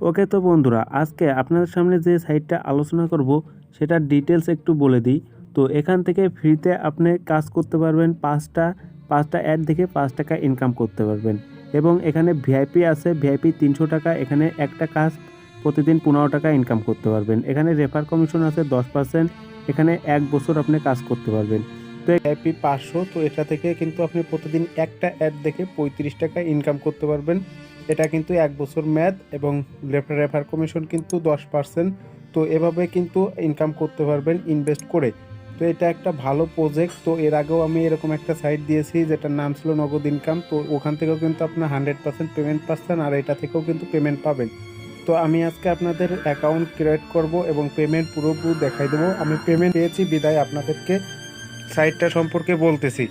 ওকে, তো বন্ধুরা আজকে আপনাদের সামনে যে সাইটটা আলোচনা করব সেটার ডিটেলস একটু বলে দিই। তো এখান থেকে ফ্রিতে আপনি কাজ করতে পারবেন, পাঁচটা অ্যাড দেখে 5 টাকা ইনকাম করতে পারবেন। এবং এখানে ভিআইপি আছে, ভিআইপি 300 টাকা, এখানে একটা কাজ প্রতিদিন 15 টাকা ইনকাম করতে পারবেন। এখানে রেফার কমিশন আছে 10%, এখানে 1 বছর আপনি কাজ করতে পারবেন। তো ভিআইপি 500, তো এটা থেকে কিন্তু আপনি প্রতিদিন একটা অ্যাড দেখে 35 টাকা ইনকাম করতে পারবেন। এটা কিন্তু 1 বছর মেয়াদ এবং রেফার কমিশন কিন্তু 10%। তো এভাবে কিন্তু ইনকাম করতে পারবেন ইনভেস্ট করে। তো এটা একটা ভালো প্রজেক্ট। তো এর আগেও আমি এরকম একটা সাইট দিয়েছি যেটার নাম ছিল নগদ ইনকাম। তো ওখান থেকেও কিন্তু আপনার 100% পেমেন্ট পাচ্ছেন, আর এটা থেকেও কিন্তু পেমেন্ট পাবেন। তো আমি আজকে আপনাদের অ্যাকাউন্ট ক্রিয়েট করব এবং পেমেন্ট পুরোপুরি দেখাই দেবো। আমি পেমেন্ট পেয়েছি বিদায় আপনাদেরকে সাইটটা সম্পর্কে বলতেছি।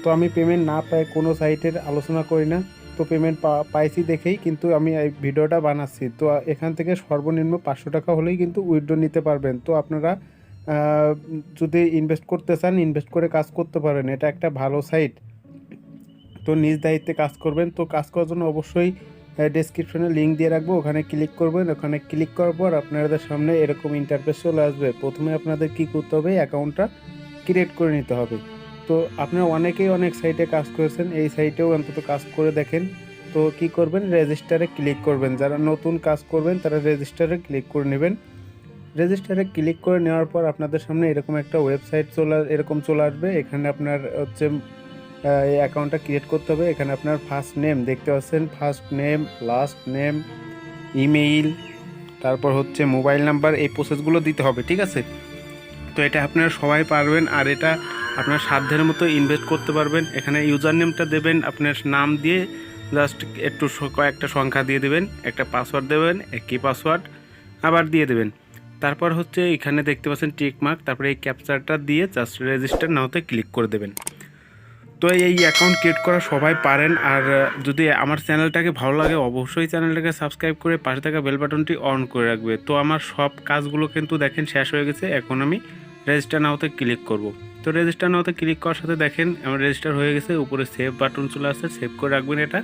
তো আমি পেমেন্ট না পাই কোনো সাইটের আলোচনা করি না। তো পেমেন্ট পাইছি দেখেই কিন্তু আমি এই ভিডিওটা বানাচ্ছি। তো এখান থেকে সর্বনিম্ন 500 টাকা হলেই কিন্তু উইথড্র নিতে পারবেন। তো আপনারা যদি ইনভেস্ট করতে চান, ইনভেস্ট করে কাজ করতে পারেন। এটা একটা ভালো সাইট। তো নিজ দায়িত্বে কাজ করবেন। তো কাজ করার জন্য অবশ্যই ডেসক্রিপশনে লিঙ্ক দিয়ে রাখবো, ওখানে ক্লিক করবেন। ওখানে ক্লিক করার পর আপনাদের সামনে এরকম ইন্টারফেস চলে আসবে। প্রথমে আপনাদের কি করতে হবে, অ্যাকাউন্টটা ক্রিয়েট করে নিতে হবে। তো আপনারা অনেকেই অনেক সাইটে কাজ করেছেন, এই সাইটেও অন্তত কাজ করে দেখেন। তো কি করবেন, রেজিস্টারে ক্লিক করবেন। যারা নতুন কাজ করবেন তারা রেজিস্টারে ক্লিক করে নেবেন। রেজিস্টারে ক্লিক করে নেওয়ার পর আপনাদের সামনে এরকম একটা ওয়েবসাইট চলে আসবে। এখানে আপনার হচ্ছে এই অ্যাকাউন্টটা ক্রিয়েট করতে হবে। এখানে আপনার ফার্স্ট নেম দেখতে পাচ্ছেন, first name, last name, email, তারপর হচ্ছে মোবাইল নাম্বার, এই প্রসেসগুলো দিতে হবে, ঠিক আছে? তো এটা আপনারা সবাই পারবেন, আর এটা আপনার সাধ্যের মতো ইনভেস্ট করতে পারবেন। এখানে ইউজার নেমটা দেবেন, আপনার নাম দিয়ে জাস্ট একটু কয়েকটা সংখ্যা দিয়ে দেবেন, একটা পাসওয়ার্ড দেবেন, একই পাসওয়ার্ড আবার দিয়ে দেবেন। তারপর হচ্ছে এখানে দেখতে পাচ্ছেন টিক মার্ক, তারপরে এই ক্যাপচারটা দিয়ে জাস্ট রেজিস্টার নাওতে ক্লিক করে দেবেন। তো এই অ্যাকাউন্ট ক্রিয়েট করা সবাই পারেন। আর যদি আমার চ্যানেলটাকে ভালো লাগে অবশ্যই চ্যানেলটাকে সাবস্ক্রাইব করে পাশে থাকা বেল বাটনটি অন করে রাখবে। তো আমার সব কাজগুলো কিন্তু দেখেন শেষ হয়ে গেছে। এখন আমি রেজিস্টার নাওতে ক্লিক করব। তো রেজিস্টার নাওতে ক্লিক করার সাথে দেখেন আমার রেজিস্টার হয়ে গেছে, উপরে সেভ বাটন চলে আসছে, সেভ করে রাখবেন এটা।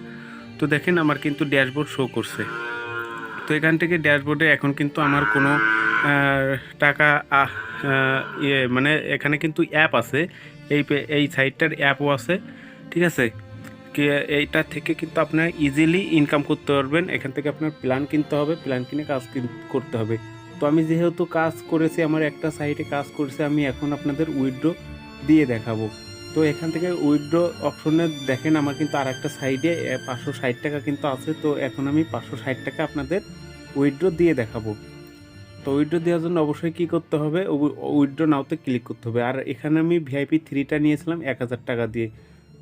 তো দেখেন আমার কিন্তু ড্যাশবোর্ড শো করছে। তো এখান থেকে ড্যাশবোর্ডে এখন কিন্তু আমার কোনো টাকা মানে এখানে কিন্তু অ্যাপ আছে, এই সাইটটার অ্যাপও আছে, ঠিক আছে? এইটা থেকে কিন্তু আপনার ইজিলি ইনকাম করতে পারবেন। এখান থেকে আপনার প্ল্যান কিনতে হবে, প্ল্যান কিনে কাজ করতে হবে। তো আমি যেহেতু কাজ করেছি, আমার একটা সাইটে কাজ করেছি, আমি এখন আপনাদের উইথড্র দিয়ে দেখাবো। তো এখান থেকে উইথড্র অপশনে দেখেন আমার কিন্তু আর একটা সাইডে 560 টাকা কিন্তু আছে। তো এখন আমি 560 টাকা আপনাদের উইথড্র দিয়ে দেখাবো। তো উইথড্র দেওয়ার জন্য অবশ্যই কী করতে হবে, উইথড্র নাওতে ক্লিক করতে হবে। আর এখানে আমি ভিআইপি 3টা নিয়েছিলাম 1000 টাকা দিয়ে।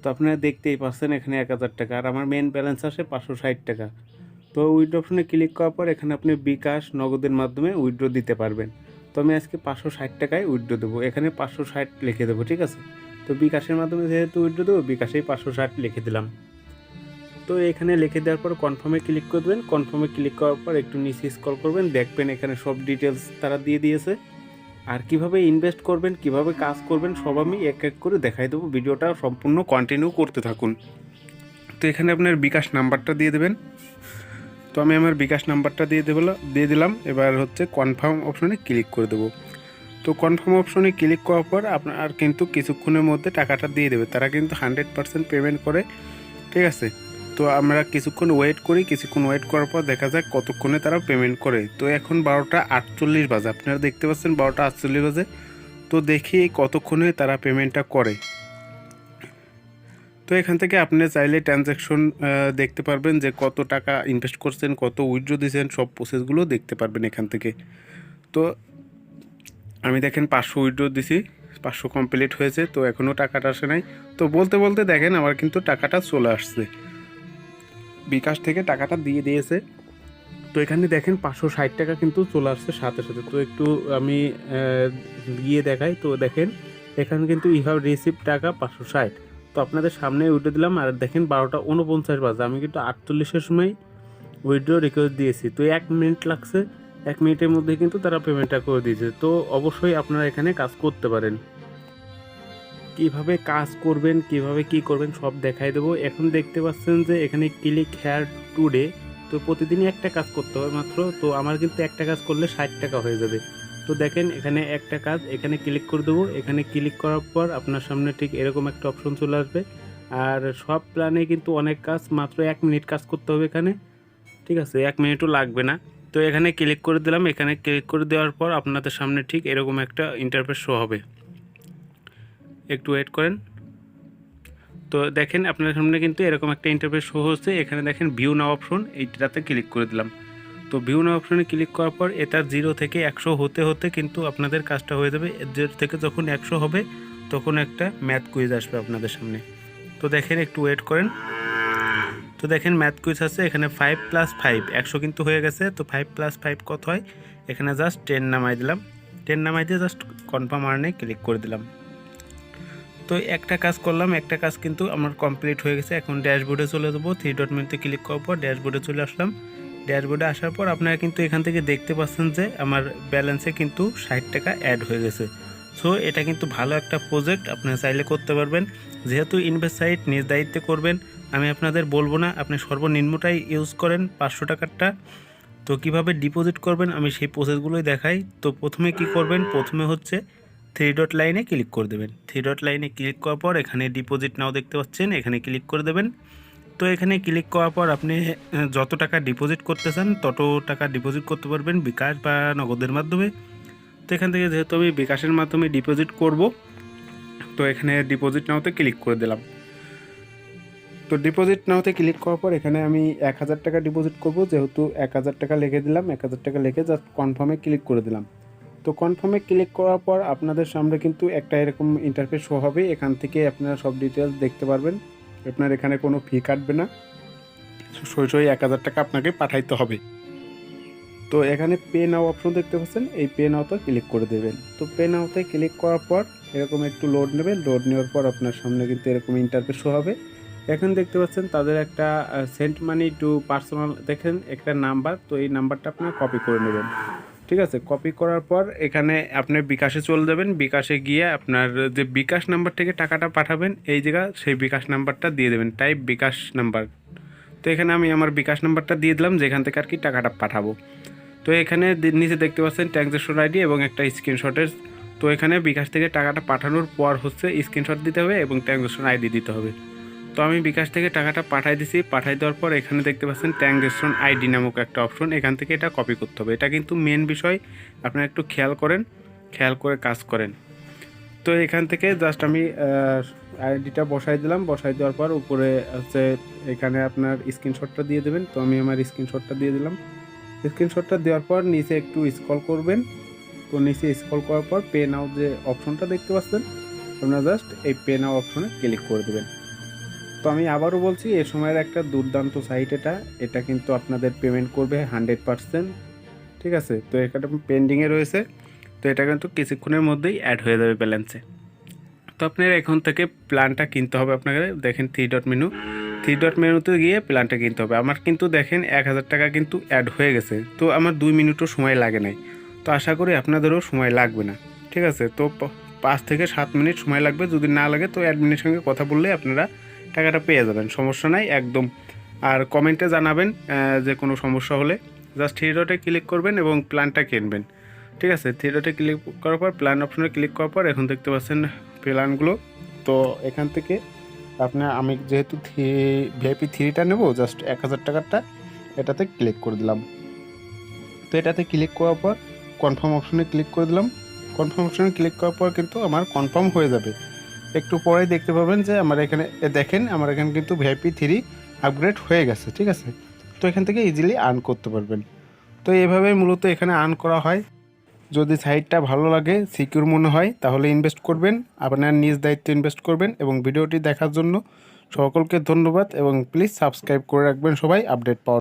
তো আপনারা দেখতেই পাচ্ছেন এখানে 1000 টাকা, আর আমার মেন ব্যালেন্স আসে 560 টাকা। তো উইথড্র অপশনে ক্লিক করার পর এখানে আপনি বিকাশ নগদের মাধ্যমে উইথড্র দিতে পারবেন। তো আমি আজকে 560 টাকায় উইথড্র দেবো, এখানে 560 লিখে দেবো, ঠিক আছে? তো বিকাশের মাধ্যমে যেহেতু উইথড্র দেবো, বিকাশেই 560 লিখে দিলাম। তো এখানে লিখে দেওয়ার পর কনফার্মে ক্লিক করবেন। কনফার্মে ক্লিক করার পর একটু নিচে স্ক্রল করবেন, দেখবেন এখানে সব ডিটেলস তারা দিয়ে দিয়েছে। আর কিভাবে ইনভেস্ট করবেন, কিভাবে কাজ করবেন সব আমি এক এক করে দেখাই দেবো। ভিডিওটা সম্পূর্ণ কন্টিনিউ করতে থাকুন। তো এখানে আপনার বিকাশ নাম্বারটা দিয়ে দেবেন। তো আমি আমার বিকাশ নাম্বারটা দিয়ে দিলাম। এবার হচ্ছে কনফার্ম অপশনে ক্লিক করে দেবো। তো কনফার্ম অপশনে ক্লিক করার পর আপনার কিন্তু কিছুক্ষণের মধ্যে টাকাটা দিয়ে দেবে। তারা কিন্তু 100% পেমেন্ট করে, ঠিক আছে? তো আমরা কিছুক্ষণ ওয়েট করি, কিছুক্ষণ ওয়েট করার পর দেখা যাক কতক্ষণে তারা পেমেন্ট করে। তো এখন 12টা 48 বাজে, আপনারা দেখতে পাচ্ছেন 12টা 48 বাজে। তো দেখি কতক্ষণে তারা পেমেন্টটা করে। তো এখান থেকে আপনি চাইলে ট্রানজ্যাকশন দেখতে পারবেন, যে কত টাকা ইনভেস্ট করছেন, কত উইথড্র দিয়েছেন, সব প্রসেসগুলো দেখতে পারবেন এখান থেকে। তো আমি দেখেন 500 উইথড্র দিছি, 500 কমপ্লিট হয়েছে। তো এখনও টাকাটা আসে নাই। তো বলতে বলতে দেখেন আমার কিন্তু টাকাটা চলে আসছে, বিকাশ থেকে টাকাটা দিয়ে দিয়েছে। তো এখানে দেখেন 560 টাকা কিন্তু চলে আসছে সাথে সাথে। তো একটু আমি গিয়ে দেখাই। তো দেখেন এখানে কিন্তু ইউ হ্যাভ রিসিভ টাকা 560। তো আপনাদের সামনে উইথড্র দিলাম। আর দেখেন 12টা 49 বাজে, আমি কিন্তু 48-এর সময় উইথড্র রিকোয়েস্ট দিয়েছি। তো 1 মিনিট লাগছে, 1 মিনিটের মধ্যে কিন্তু তারা পেমেন্টটা করে দিয়েছে। তো অবশ্যই আপনারা এখানে কাজ করতে পারেন। কিভাবে কাজ করবেন, কিভাবে কি করবেন সব দেখাই দেবো। এখন দেখতে পাচ্ছেন যে এখানে ক্লিক হেয়ার টুডে, তো প্রতিদিনই একটা কাজ করতে হবে মাত্র। তো আমার কিন্তু একটা কাজ করলে 60 টাকা হয়ে যাবে। তো দেখেন এখানে একটা কাজ, এখানে ক্লিক করে দেবো। এখানে ক্লিক করার পর আপনার সামনে ঠিক এরকম একটা অপশন চলে আসবে। আর সব প্ল্যানে কিন্তু অনেক কাজ, মাত্র 1 মিনিট কাজ করতে হবে এখানে, ঠিক আছে, 1 মিনিটও লাগবে না। তো এখানে ক্লিক করে দিলাম। এখানে ক্লিক করে দেওয়ার পর আপনাদের সামনে ঠিক এরকম একটা ইন্টারফেস শো হবে, একটু ওয়েট করেন। তো দেখেন আপনার সামনে কিন্তু এরকম একটা ইন্টারফেস শো হচ্ছে। এখানে দেখেন ভিউ নাও অপশন, এইটাতে ক্লিক করে দিলাম। তো ভিউ নাও অপশনে ক্লিক করার পর এটা 0 থেকে 100 হতে হতে কিন্তু আপনাদের কাজটা হয়ে যাবে। 0 থেকে যখন 100 হবে তখন একটা ম্যাথ কুইজ আসবে আপনাদের সামনে। তো দেখেন একটু ওয়েট করেন। তো দেখেন ম্যাথ কুইজ আছে এখানে 5 + 5, 100 কিন্তু হয়ে গেছে। তো 5 + 5 কত হয়, এখানে জাস্ট 10 নামাই দিলাম। 10 নামাই দিয়ে জাস্ট কনফার্ম আর্নে ক্লিক করে দিলাম। তো একটা কাজ করলাম, একটা কাজ কিন্তু আমার কমপ্লিট হয়ে গেছে। এখন ড্যাশবোর্ডে চলে যাবো। 3 ডট মেনুতে ক্লিক করার পর ড্যাশবোর্ডে চলে আসলাম। ড্যাশবোর্ডে আসার পর আপনারা কিন্তু এখান থেকে দেখতে পাচ্ছেন যে আমার ব্যালেন্সে কিন্তু 60 টাকা অ্যাড হয়ে গেছে। সো এটা কিন্তু ভালো একটা প্রজেক্ট, আপনারা চাইলে করতে পারবেন। যেহেতু ইনভেস্ট সাইট নিজ দায়িত্বে করবেন, আমি আপনাদের বলবো না, আপনি সর্বনিম্নটাই ইউজ করেন 500 টাকারটা। তো কিভাবে ডিপোজিট করবেন আমি সেই প্রসেসগুলোই দেখাই। তো প্রথমে কি করবেন, প্রথমে হচ্ছে 3 ডট লাইনে ক্লিক করে দেবেন। 3 ডট লাইনে ক্লিক করার পর এখানে ডিপোজিট নাও দেখতে পাচ্ছেন, এখানে ক্লিক করে দেবেন। তো এখানে ক্লিক করার পর আপনি যত টাকা ডিপোজিট করতে চান তত টাকা ডিপোজিট করতে পারবেন বিকাশ বা নগদের মাধ্যমে। তো এখান থেকে যেহেতু আমি বিকাশের মাধ্যমে ডিপোজিট করব, তো এখানে ডিপোজিট নাওতে ক্লিক করে দিলাম। তো ডিপোজিট নাওতে ক্লিক করার পর এখানে আমি 1000 টাকা ডিপোজিট করব, যেহেতু 1000 টাকা লিখে দিলাম। 1000 টাকা লিখে জাস্ট কনফার্মে ক্লিক করে দিলাম। তো কনফার্মে ক্লিক করার পর আপনাদের সামনে কিন্তু একটা এরকম ইন্টারফেস শো হবে। এখান থেকে আপনারা সব ডিটেলস দেখতে পারবেন। আপনার এখানে কোনো ফি কাটবে না, সই 1000 টাকা আপনাকে পাঠাইতে হবে। তো এখানে পে নাও অপশন দেখতে পাচ্ছেন, এই পে নাওতে ক্লিক করে দেবেন। তো পে নাওতে ক্লিক করার পর এরকম একটু লোড নেবে। লোড নেওয়ার পর আপনার সামনে কিন্তু এরকম ইন্টারফেস শো হবে। এখন দেখতে পাচ্ছেন তাদের একটা সেন্ট মানি টু পার্সোনাল, দেখেন একটা নাম্বার। তো এই নাম্বারটা আপনারা কপি করে নেবেন, ঠিক আছে। কপি করার পর এখানে আপনি বিকাশে চলে যাবেন। বিকাশে গিয়ে আপনার যে বিকাশ নাম্বার থেকে টাকাটা পাঠাবেন এই জায়গা সেই বিকাশ নাম্বারটা দিয়ে দেবেন, টাইপ বিকাশ নাম্বার। তো এখানে আমি আমার বিকাশ নাম্বারটা দিয়ে দিলাম, যেখান থেকে আর কি টাকাটা পাঠাবো। তো এখানে নিচে দেখতে পাচ্ছেন ট্রানজ্যাকশন আইডি এবং একটা স্ক্রিনশটের। তো এখানে বিকাশ থেকে টাকাটা পাঠানোর পর হচ্ছে স্ক্রিনশট দিতে হবে এবং ট্রানজ্যাকশন আইডি দিতে হবে। তো আমি বিকাশ থেকে টাকাটা পাঠাই দিছি। পাঠাই দেওয়ার পর এখানে দেখতে পাচ্ছেন ট্রানজ্যাকশন আইডি নামক একটা অপশন, এখান থেকে এটা কপি করতে হবে। এটা কিন্তু মেন বিষয়, আপনারা একটু খেয়াল করেন, খেয়াল করে কাজ করেন। তো এখান থেকে জাস্ট আমি আইডিটা বসাই দিলাম। বসাই দেওয়ার পর উপরে হচ্ছে এখানে আপনার স্ক্রিনশটটা দিয়ে দেবেন। তো আমি আমার স্ক্রিনশটটা দিয়ে দিলাম। স্ক্রিনশটটা দেওয়ার পর নিচে একটু স্ক্রল করবেন। তো নিচে স্ক্রল করার পর পে নাও যে অপশনটা দেখতে পাচ্ছেন, আপনারা জাস্ট এই পে নাও অপশনে ক্লিক করে দেবেন। তো আমি আবারও বলছি, এ সময়ের একটা দুর্দান্ত সাইট এটা কিন্তু আপনাদের পেমেন্ট করবে 100%, ঠিক আছে। তো এটা পেন্ডিংয়ে রয়েছে, তো এটা কিন্তু কিছুক্ষণের মধ্যেই অ্যাড হয়ে যাবে ব্যালেন্সে। তো আপনারা এখন থেকে প্ল্যানটা কিনতে হবে আপনাকে। দেখেন 3 ডট মেনু, 3 ডট মেনুতে গিয়ে প্ল্যানটা কিনতে হবে। আমার কিন্তু দেখেন 1000 টাকা কিন্তু অ্যাড হয়ে গেছে। তো আমার 2 মিনিটও সময় লাগে নাই। তো আশা করি আপনাদেরও সময় লাগবে না, ঠিক আছে। তো 5 থেকে 7 মিনিট সময় লাগবে, যদি না লাগে তো অ্যাডমিনের সঙ্গে কথা বললে আপনারা টাকাটা পেয়ে যাবেন, সমস্যা নাই একদম। আর কমেন্টে জানাবেন যে কোনো সমস্যা হলে। জাস্ট 3 ডটে ক্লিক করবেন এবং প্ল্যানটা কিনবেন, ঠিক আছে। 3 ডটে ক্লিক করার পর প্ল্যান অপশনে ক্লিক করার পর এখন দেখতে পাচ্ছেন প্ল্যানগুলো। তো এখান থেকে আমি যেহেতু ভিআইপি 3টা নেব, জাস্ট 1000 টাকারটা, এটাতে ক্লিক করে দিলাম। তো এটাতে ক্লিক করার পর কনফার্ম অপশনে ক্লিক করে দিলাম। কনফার্ম অপশনে ক্লিক করার পর কিন্তু আমার কনফার্ম হয়ে যাবে। একটু পরেই দেখতে পাবেন যে আমার এখানে দেখেন আমার এখানে কিন্তু ভিআইপি 3 আপগ্রেড হয়ে গেছে, ঠিক আছে। তো এখান থেকে ইজিলি আর্ন করতে পারবেন। তো এইভাবেই মূলত এখানে আর্ন করা হয়। যদি সাইটটা ভালো লাগে, সিকিউর মনে হয়, তাহলে ইনভেস্ট করবেন, আপনার নিজ দায়িত্বে ইনভেস্ট করবেন। এবং ভিডিওটি দেখার জন্য সকলকে ধন্যবাদ এবং প্লিজ সাবস্ক্রাইব করে রাখবেন সবাই আপডেট পাওয়ার।